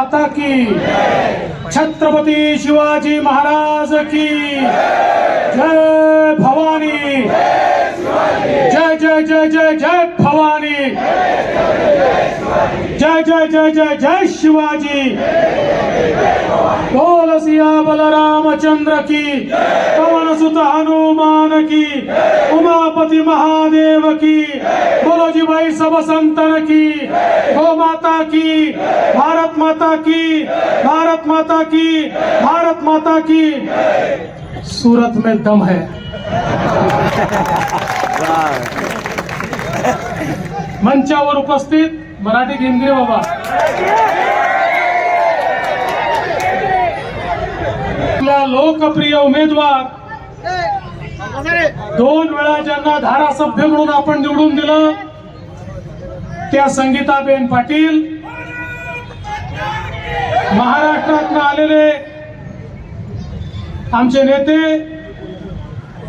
माता की, छत्रपति शिवाजी महाराज की जय भवानी, जय जय जय जय जय भवानी, जय जय जय जय जय शिवाजी। बोल सिया बलरामचंद्र की, पवन सुत हनुमान की, उमापति महादेव की, बोलो जी भाई सब संतन की, गौ माता की, भारत माता की, भारत माता की, भारत माता की। सूरत में दम है। मंचावर उपस्थित मराठी केंद्रीय बाबा, लोकप्रिय उमेदवार, 2 वेळा ज्यांना धारासभ्य म्हणून आपण निवडून दिलं त्या संगीताबेन पाटील, महाराष्ट्रातून आलेले आमचे नेते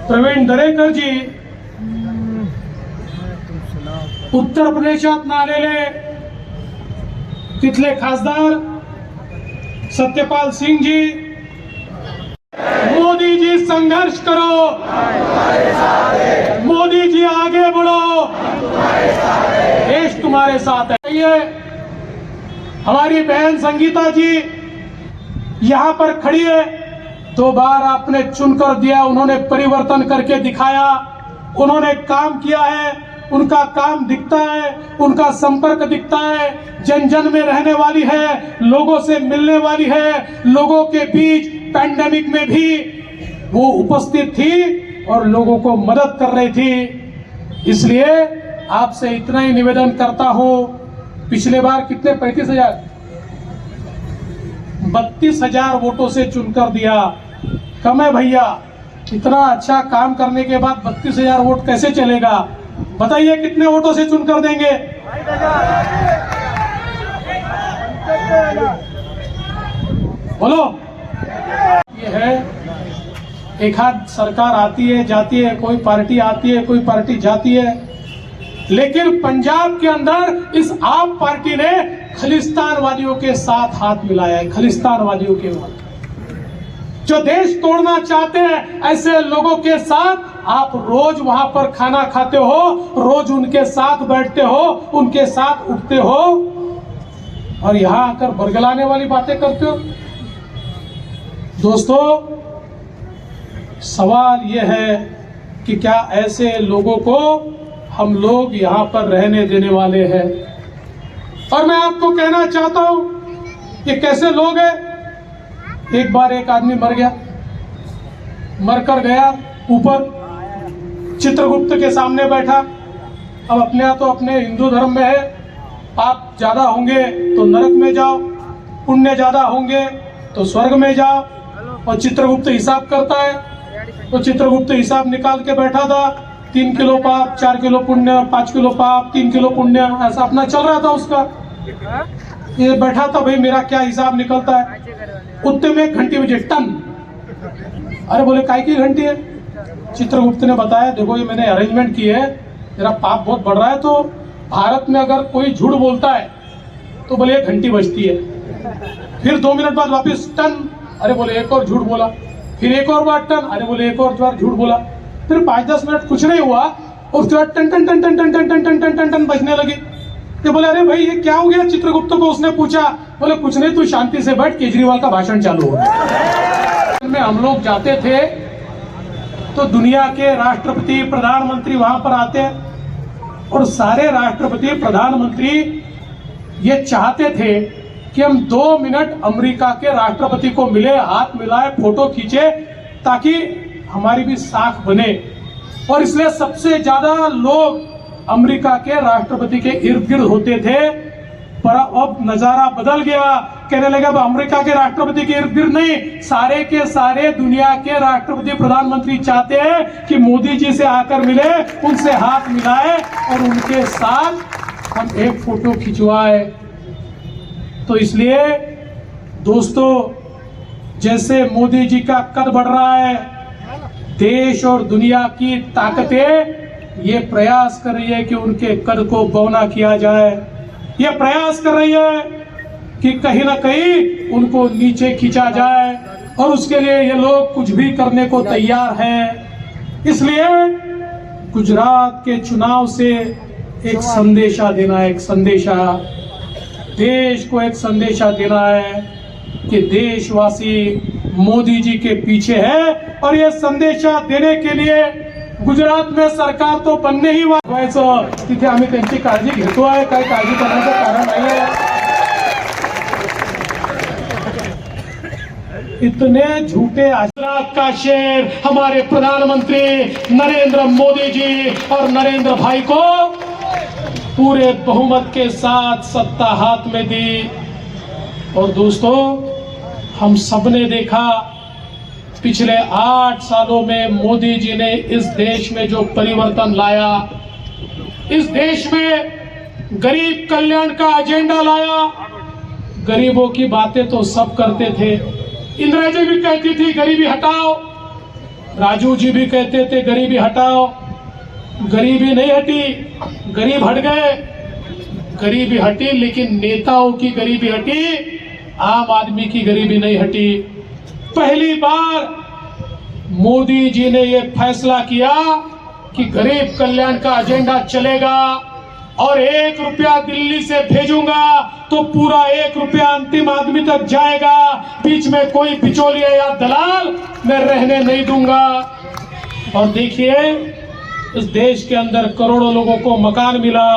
प्रवीण दरेकरजी, उत्तर प्रदेशात आलेले तिथले खासदार सत्यपाल सिंह जी। मोदी जी संघर्ष करो, मोदी जी आगे बढ़ो, देश तुम्हारे साथ है। ये हमारी बहन संगीता जी यहाँ पर खड़ी है, 2 बार आपने चुनकर दिया, उन्होंने परिवर्तन करके दिखाया, उन्होंने काम किया है, उनका काम दिखता है, उनका संपर्क दिखता है, जन जन में रहने वाली है, लोगों से मिलने वाली है, लोगों के बीच पैंडेमिक में भी वो उपस्थित थी और लोगों को मदद कर रही थी। इसलिए आपसे इतना ही निवेदन करता हूं, पिछले बार कितने 35,000 32,000 वोटों से चुनकर दिया, कम है भैया। इतना अच्छा काम करने के बाद 32,000 वोट कैसे चलेगा? बताइए कितने वोटों से चुनकर देंगे? बोलो। ये है, एक हाथ सरकार आती है जाती है, कोई पार्टी आती है कोई पार्टी जाती है, लेकिन पंजाब के अंदर इस आप पार्टी ने खलिस्तानवादियों के साथ हाथ मिलाया है। खलिस्तानवादियों के जो देश तोड़ना चाहते हैं, ऐसे लोगों के साथ आप रोज वहां पर खाना खाते हो, रोज उनके साथ बैठते हो, उनके साथ उठते हो, और यहां आकर बरगलाने वाली बातें करते हो। दोस्तों, सवाल यह है कि क्या ऐसे लोगों को हम लोग यहां पर रहने देने वाले हैं? और मैं आपको कहना चाहता हूं, ये कैसे लोग हैं? एक बार एक आदमी मर गया, मरकर गया ऊपर, चित्रगुप्त के सामने बैठा। अब अपने यहाँ तो अपने हिंदू धर्म में है, पाप ज्यादा होंगे तो नरक में जाओ, पुण्य ज्यादा होंगे तो स्वर्ग में जाओ। और चित्रगुप्त हिसाब करता है, तो चित्रगुप्त हिसाब निकाल के बैठा था, 3 किलो पाप, 4 किलो पुण्य, 5 किलो पाप, 3 किलो पुण्य, ऐसा अपना चल रहा था उसका। ये बैठा था, भाई मेरा क्या हिसाब निकलता है? उतने में घंटी बजे, टन। अरे बोले काय की घंटी है? चित्रगुप्त ने बताया, देखो ये मैंने अरेंजमेंट की है, मेरा पाप बहुत बढ़ रहा है, तो भारत में अगर कोई झूठ बोलता है तो बोले घंटी बजती है। फिर 2 मिनट बाद वापस टन। अरे बोले एक और झूठ बोला, फिर एक और बार टन। अरे बोले एक और बार झूठ बोला। फिर 5-10 मिनट कुछ नहीं हुआ, और उसके बाद टन टन टन टन टन टन टन टन टन टन टन बजने लगी। तो बोले अरे भाई ये क्या हो गया? चित्रगुप्त को उसने पूछा, बोले कुछ नहीं, तू शांति से बैठ, केजरीवाल का भाषण चालू हो गया। में हम लोग जाते थे तो दुनिया के राष्ट्रपति प्रधानमंत्री वहां पर आते हैं, और सारे राष्ट्रपति प्रधानमंत्री ये चाहते थे कि हम 2 मिनट अमेरिका के राष्ट्रपति को मिले, हाथ मिलाए, फोटो खींचे, ताकि हमारी भी साख बने। और इसलिए सबसे ज्यादा लोग अमेरिका के राष्ट्रपति के इर्द गिर्द होते थे। पर अब नजारा बदल गया, कहने लगा अब अमेरिका के राष्ट्रपति के इर्द गिर्द नहीं, सारे के सारे दुनिया के राष्ट्रपति प्रधानमंत्री चाहते हैं कि मोदी जी से आकर मिले, उनसे हाथ मिलाए और उनके साथ हम एक फोटो खिंचवाए। तो इसलिए दोस्तों, जैसे मोदी जी का कद बढ़ रहा है, देश और दुनिया की ताकतें ये प्रयास कर रही है कि उनके कद को बौना किया जाए। ये प्रयास कर रही है कि कहीं ना कहीं उनको नीचे खींचा जाए, और उसके लिए ये लोग कुछ भी करने को तैयार हैं। इसलिए गुजरात के चुनाव से एक संदेशा देना है, एक संदेशा देश को एक संदेशा देना है कि देशवासी मोदी जी के पीछे है। और ये संदेशा देने के लिए गुजरात में सरकार तो बनने ही व्हायचं, तिथे आम्ही त्यांची काळजी घेतो आहे, काही काळजी करण्याचं कारण नाही आहे। इतने झूठे गुजरात का शेर हमारे प्रधानमंत्री नरेंद्र मोदी जी और नरेंद्र भाई को पूरे बहुमत के साथ सत्ता हाथ में दी। और दोस्तों, हम सबने देखा पिछले 8 सालों में मोदी जी ने इस देश में जो परिवर्तन लाया, इस देश में गरीब कल्याण का एजेंडा लाया। गरीबों की बातें तो सब करते थे, इंदिरा जी भी कहती थी गरीबी हटाओ, राजू जी भी कहते थे गरीबी हटाओ, गरीबी नहीं हटी, गरीब हट गए। गरीबी हटी, लेकिन नेताओं की गरीबी हटी, आम आदमी की गरीबी नहीं हटी। पहली बार मोदी जी ने यह फैसला किया कि गरीब कल्याण का एजेंडा चलेगा, और 1 रुपया दिल्ली से भेजूंगा तो पूरा 1 रुपया अंतिम आदमी तक जाएगा, बीच में कोई बिचौलिया या दलाल मैं रहने नहीं दूंगा। और देखिए, इस देश के अंदर करोड़ों लोगों को मकान मिला,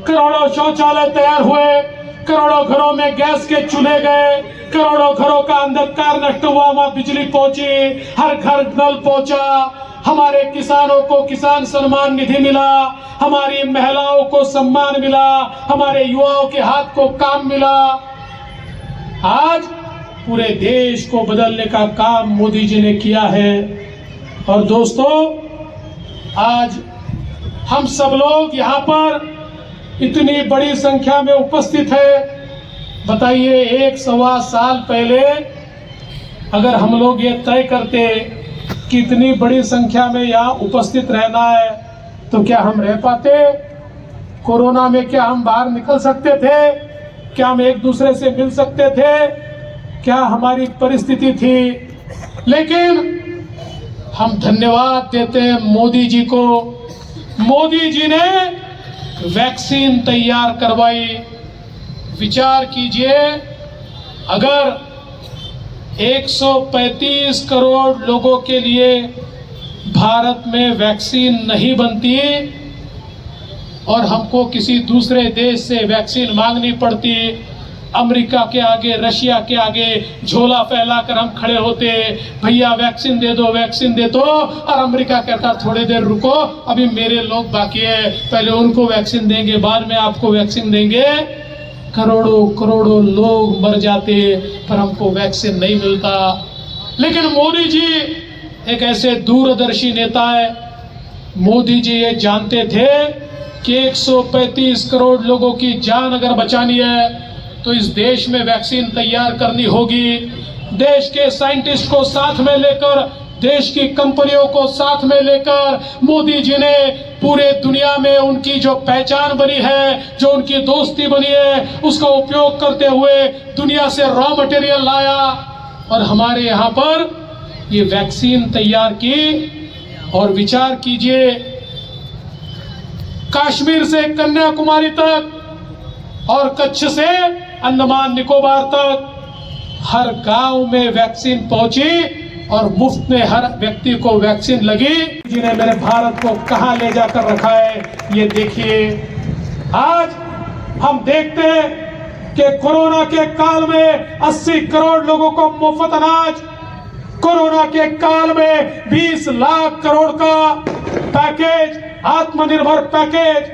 करोड़ों शौचालय तैयार हुए, करोड़ों घरों में गैस के चूल्हे गए, करोड़ों घरों का अंधकार नष्ट हुआ, वहां बिजली पहुंची, हर घर नल पहुंचा। हमारे किसानों को किसान सम्मान निधि मिला, हमारी महिलाओं को सम्मान मिला, हमारे युवाओं के हाथ को काम मिला। आज पूरे देश को बदलने का काम मोदी जी ने किया है। और दोस्तों, आज हम सब लोग यहाँ पर इतनी बड़ी संख्या में उपस्थित है। बताइए, 1-1.25 साल पहले अगर हम लोग ये तय करते कि इतनी बड़ी संख्या में यहाँ उपस्थित रहना है, तो क्या हम रह पाते? कोरोना में क्या हम बाहर निकल सकते थे? क्या हम एक दूसरे से मिल सकते थे? क्या हमारी परिस्थिति थी? लेकिन हम धन्यवाद देते हैं मोदी जी को। मोदी जी ने वैक्सीन तैयार करवाई। विचार कीजिए, अगर 135 करोड़ लोगों के लिए भारत में वैक्सीन नहीं बनती और हमको किसी दूसरे देश से वैक्सीन मांगनी पड़ती, अमेरिका के आगे, रशिया के आगे झोला फैलाकर हम खड़े होते, भैया वैक्सीन दे दो, वैक्सीन दे दो, और अमेरिका कहता थोड़ी देर रुको, अभी मेरे लोग बाकी है, पहले उनको वैक्सीन देंगे, बाद में आपको वैक्सीन देंगे। करोड़ों करोड़ों लोग मर जाते, पर हमको वैक्सीन नहीं मिलता। लेकिन मोदी जी एक ऐसे दूरदर्शी नेता है। मोदी जी ये जानते थे कि 135 करोड़ लोगों की जान अगर बचानी है तो इस देश में वैक्सीन तैयार करनी होगी। देश के साइंटिस्ट को साथ में लेकर, देश की कंपनियों को साथ में लेकर मोदी जी ने पूरे दुनिया में उनकी जो पहचान बनी है, जो उनकी दोस्ती बनी है, उसका उपयोग करते हुए दुनिया से रॉ मटेरियल लाया और हमारे यहाँ पर ये वैक्सीन तैयार की। और विचार कीजिए, कश्मीर से कन्याकुमारी तक और कच्छ से अंडमान निकोबार तक हर गांव में वैक्सीन पहुंची और मुफ्त में हर व्यक्ति को वैक्सीन लगी। जिन्हें मेरे भारत को कहां ले जाकर रखा है ये देखिए। आज हम देखते हैं कि कोरोना के काल में 80 करोड़ लोगों को मुफ्त अनाज, कोरोना के काल में 20 लाख करोड़ का पैकेज, आत्मनिर्भर पैकेज,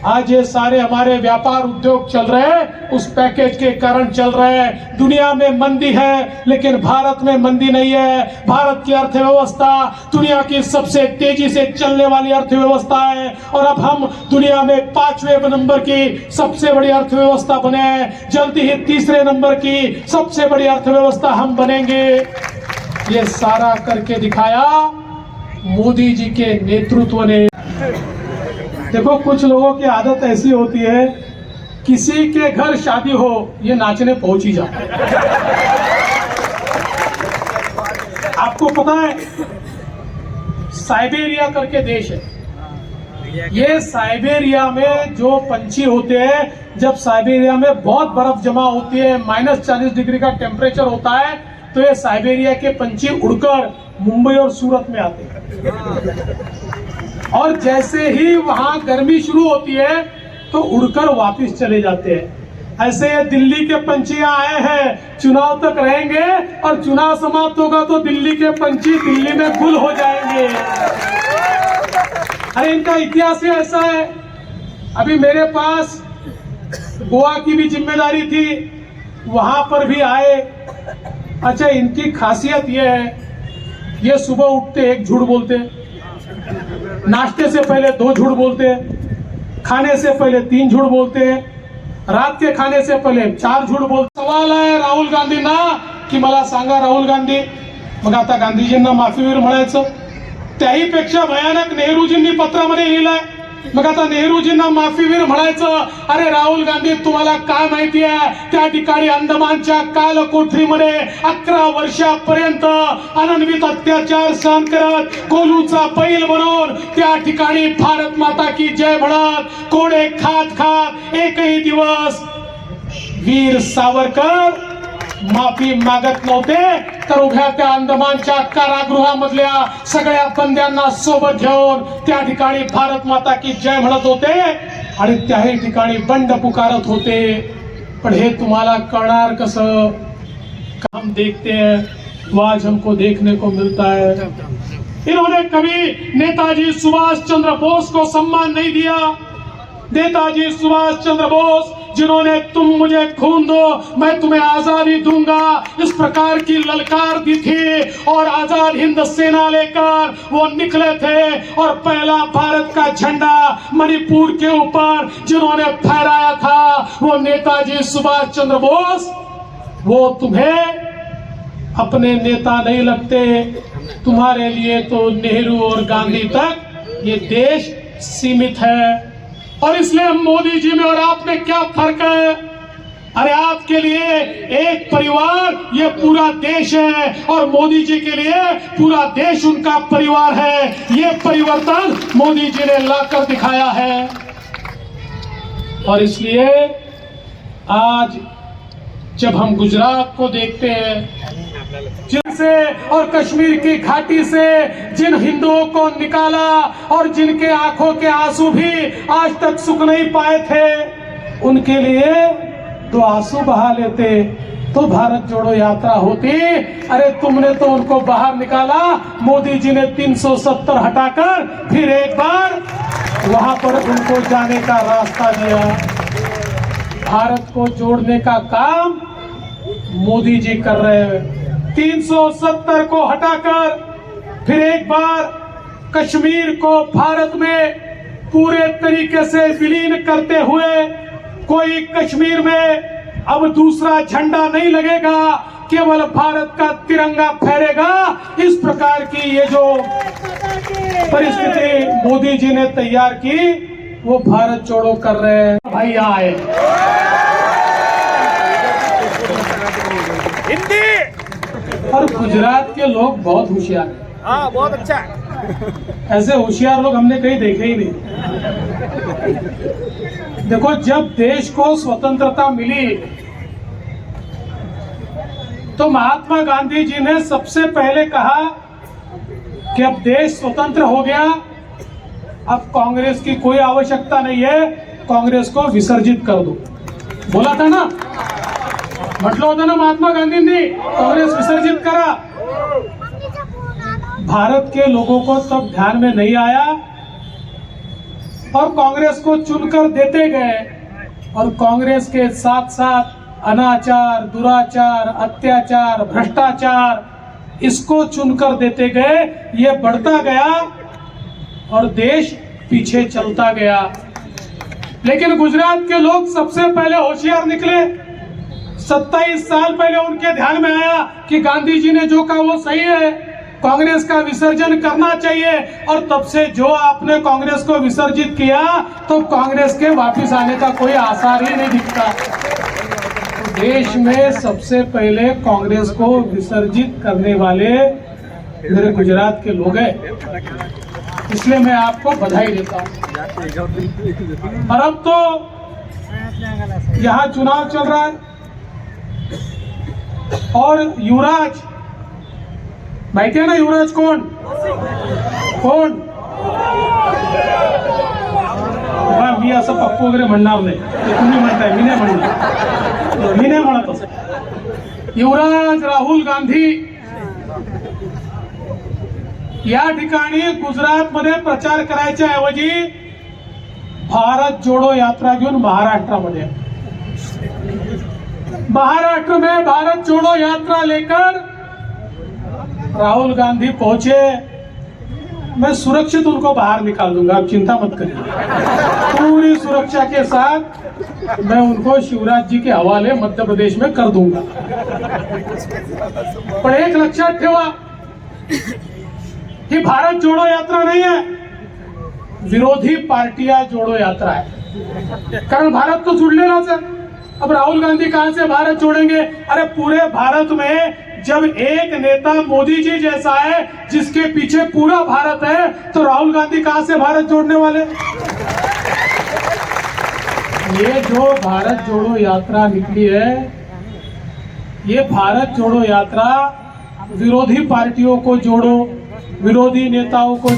आज ये सारे हमारे व्यापार उद्योग चल रहे हैं उस पैकेज के कारण चल रहे हैं। दुनिया में मंदी है लेकिन भारत में मंदी नहीं है। भारत की अर्थव्यवस्था दुनिया की सबसे तेजी से चलने वाली अर्थव्यवस्था है और अब हम दुनिया में 5वें नंबर की सबसे बड़ी अर्थव्यवस्था बने हैं। जल्दी ही 3रे नंबर की सबसे बड़ी अर्थव्यवस्था हम बनेंगे। ये सारा करके दिखाया मोदी जी के नेतृत्व ने। देखो, कुछ लोगों की आदत ऐसी होती है किसी के घर शादी हो ये नाचने पहुंच ही जाते हैं। आपको पता है साइबेरिया करके देश है, ये साइबेरिया में जो पंछी होते हैं, जब साइबेरिया में बहुत बर्फ जमा होती है, -40 डिग्री का टेम्परेचर होता है, तो ये साइबेरिया के पंछी उड़कर मुंबई और सूरत में आते हैं, और जैसे ही वहां गर्मी शुरू होती है तो उड़कर वापस चले जाते हैं। ऐसे ये दिल्ली के पंछी आए हैं, चुनाव तक रहेंगे, और चुनाव समाप्त होगा तो दिल्ली के पंछी दिल्ली में गुल हो जाएंगे। अरे इनका इतिहास ही ऐसा है। अभी मेरे पास गोवा की भी जिम्मेदारी थी, वहां पर भी आए। अच्छा, इनकी खासियत यह है, ये सुबह उठते एक झूठ बोलते, नाश्ते से पहले 2 झूठ बोलते, खाने से पहले 3 झूठ बोलते, रात के खाने से पहले 4 झूठ बोलते। सवाल आहे राहुल गांधींना की मला सांगा राहुल गांधी, मग आता गांधीजींना माफीवीर म्हणायचं, त्याहीपेक्षा भयानक नेहरूजींनी पत्रामध्ये लिहिलंय, मग आता नेहरूजींना माफीवीर म्हणायचं। अरे राहुल गांधी, तुम्हाला काय माहिती आहे, त्या ठिकाणी अंदमानच्या काल कोठरीमध्ये 11 वर्षापर्यंत अनन्वित अत्याचार सहन करत कोलूचा बैल बनवून त्या ठिकाणी भारत माता की जय म्हणत कोडे खात खात एकही दिवस वीर सावरकर माफी मागत नव्हते, तर उभ्या त्या अंदमानच्या कारागृहामधल्या सगळ्या बंद्यांना सोबत घेऊन त्या ठिकाणी भारत माता की जय म्हणत होते आणि त्याही ठिकाणी बंड पुकारत होते। पण हे तुम्हाला कळणार कसं? हम देखते हैं तो आज हमको देखने को मिलता है। इन्होंने कभी नेताजी सुभाष चंद्र बोस को सम्मान नहीं दिया। नेताजी सुभाष चंद्र बोस, जिन्होंने तुम मुझे खून दो मैं तुम्हें आजादी दूंगा इस प्रकार की ललकार दी थी, और आजाद हिंद सेना लेकर वो निकले थे, और पहला भारत का झंडा मणिपुर के ऊपर जिन्होंने फहराया था वो नेताजी सुभाष चंद्र बोस। वो तुम्हें अपने नेता नहीं लगते, तुम्हारे लिए तो नेहरू और गांधी तक ये देश सीमित है। और इसलिए मोदी जी में और आप में क्या फर्क है? अरे आपके लिए एक परिवार ये पूरा देश है, और मोदी जी के लिए पूरा देश उनका परिवार है। ये परिवर्तन मोदी जी ने लाकर दिखाया है। और इसलिए आज जब हम गुजरात को देखते हैं, जिनसे और कश्मीर की घाटी से जिन हिंदुओं को निकाला और जिनके आंखों के आंसू भी आज तक सूख नहीं पाए थे, उनके लिए 2 आंसू बहा लेते तो भारत जोड़ो यात्रा होती। अरे तुमने तो उनको बाहर निकाला, मोदी जी ने 370 हटाकर फिर एक बार वहां पर उनको जाने का रास्ता दिया। भारत को जोड़ने का काम मोदी जी कर रहे हैं। 370 को हटाकर फिर एक बार कश्मीर को भारत में पूरे तरीके से विलीन करते हुए कोई कश्मीर में अब दूसरा झंडा नहीं लगेगा, केवल भारत का तिरंगा फहरेगा। इस प्रकार की ये जो परिस्थिति मोदी जी ने तैयार की वो भारत जोड़ो कर रहे हैं। भाई आए हिंदी। और गुजरात के लोग बहुत होशियार हैं। हाँ, बहुत अच्छा। ऐसे होशियार लोग हमने कहीं देखे ही नहीं। देखो, जब देश को स्वतंत्रता मिली तो महात्मा गांधी जी ने सबसे पहले कहा कि अब देश स्वतंत्र हो गया, अब कांग्रेस की कोई आवश्यकता नहीं है, कांग्रेस को विसर्जित कर दो। बोला था ना, म्हटलं होतं ना महात्मा गांधींनी, कांग्रेस विसर्जित करा। भारत के लोगों को तब ध्यान में नहीं आया और कांग्रेस को चुनकर देते गए, और कांग्रेस के साथ साथ अनाचार, दुराचार, अत्याचार, भ्रष्टाचार इसको चुनकर देते गए। ये बढ़ता गया और देश पीछे चलता गया। लेकिन गुजरात के लोग सबसे पहले होशियार निकले। 27 साल पहले उनके ध्यान में आया कि गांधी जी ने जो कहा वो सही है। कांग्रेस का विसर्जन करना चाहिए। और तब से जो आपने कांग्रेस को विसर्जित किया तो कांग्रेस के वापस आने का कोई आसार ही नहीं दिखता। देश में सबसे पहले कांग्रेस को विसर्जित करने वाले मेरे गुजरात के लोग हैं, इसलिए मैं आपको बधाई देता हूं। और अब तो यहाँ चुनाव चल रहा है और युवराज, माहिती आहे ना युवराज कोण कोण? मी असं पप्पू वगैरे म्हणणार नाही, ते तुम्ही म्हणताय, मी नाही म्हणणार, मी नाही म्हणत असं। युवराज राहुल गांधी या ठिकाणी गुजरात मध्ये प्रचार करायच्या ऐवजी भारत जोडो यात्रा घेऊन महाराष्ट्र में भारत जोड़ो यात्रा लेकर राहुल गांधी पहुंचे। मैं सुरक्षित उनको बाहर निकाल दूंगा, आप चिंता मत करिए, पूरी सुरक्षा के साथ मैं उनको शिवराज जी के हवाले मध्य प्रदेश में कर दूंगा। पर एक लक्षात ठेवा, ही भारत जोड़ो यात्रा नहीं है, विरोधी पार्टियां जोड़ो यात्रा है। कारण भारत तो जुड़लेलाच है। अब राहुल गांधी कहां से भारत जोड़ेंगे? अरे पूरे भारत में जब एक नेता मोदी जी जैसा है जिसके पीछे पूरा भारत है, तो राहुल गांधी कहां से भारत जोड़ने वाले? ये जो भारत जोड़ो यात्रा निकली है, ये भारत जोड़ो यात्रा विरोधी पार्टियों को जोड़ो, विरोधी नेताओं को